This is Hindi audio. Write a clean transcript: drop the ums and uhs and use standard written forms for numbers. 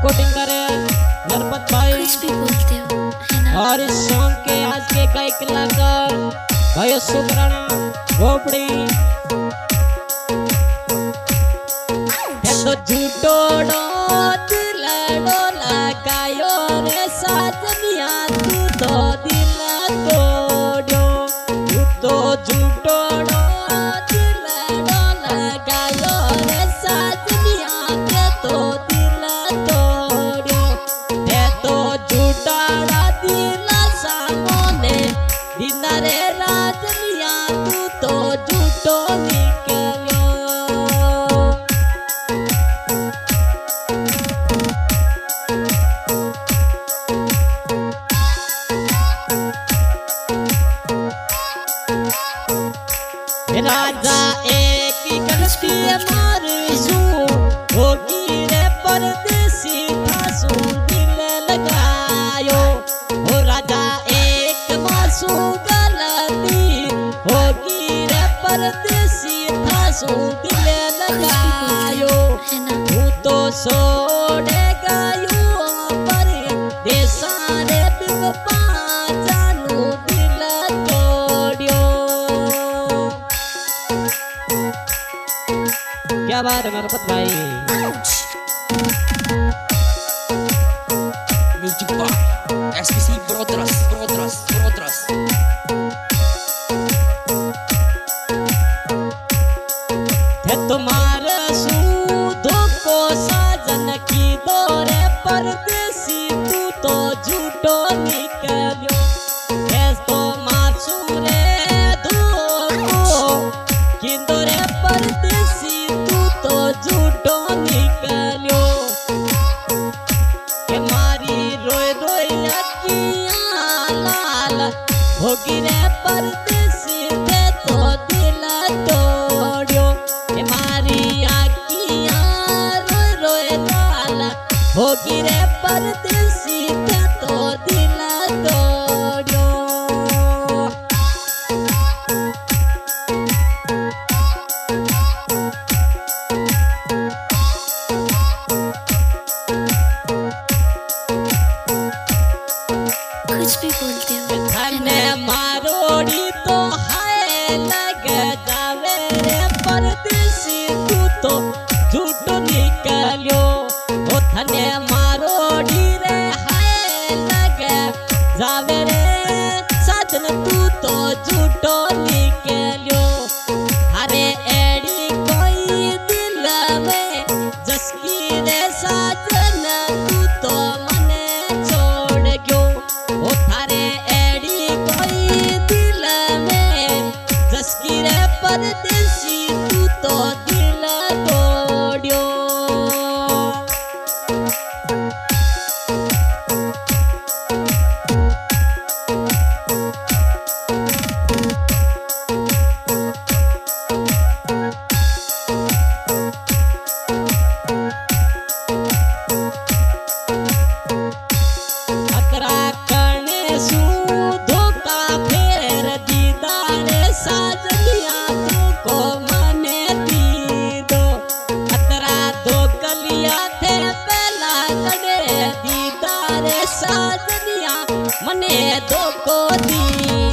रिकॉर्डिंग करे नरपत भाई कुछ भी बोलते हो है ना। और इस सॉन्ग के आज के गायक कलाकार भाई सुकराना गोपड़ी तो झूठोड़ो दिलड़ो लगायो रे साजनिया तू तो दिल तोड़ो तू तो झूठोड़ो दिलड़ो लगायो रे साजनिया ते तो दिल तोड़ो ते तो झूठाड़ा दिल सामने दिन रे राजनिया तू तो झूठो निकलो। राजा एक गलती मारसू होगी रे परदेसी थासू दिल लगायो हो राजा एक मासू गलती होगी रे परदेसी थासू दिल लगायो तू तो छोड़े गायो पर देसा रे बिगपा जानू दिल तोड़ियो। क्या बात है नरपत भाई। Music Bar SPC Brothers है तुम्हारे सूदो को साजन की दौरे परदेसी तू तो झूठो निकलो है तो मासूरे धो की दौरे परदेसी तू तो झूठो निकलो के मारी रोए रोए अखियां लाल होगी रे परदेसी ते तो दिल तोड़ियो के मारी अखियां रोए रोए लाल होगी रे परदेसी ते तो दिल तोड़ियो। कुछ भी बोलते हो धने मारोड़ी तो है लग जावे रे परदेसी तू तो झूठो निकलियो ओ धने मारोड़ी रे है लग जावे रे साजन तू तो झूठो निकलियो। अरे एड़ी कोई दिल में जसकी रे साजन तू तो मने छोड़ गयो ओ थारे एड़ी कोई दिल में जसकी रे परदेसी तू तो दिल तोड़ियो। अकरा करने सू धोखा फेर दीदार साजनिया तुमको मने दी दो अतरा दो गलिया थे पहला कड़े दीदार साजनिया मने दो को दी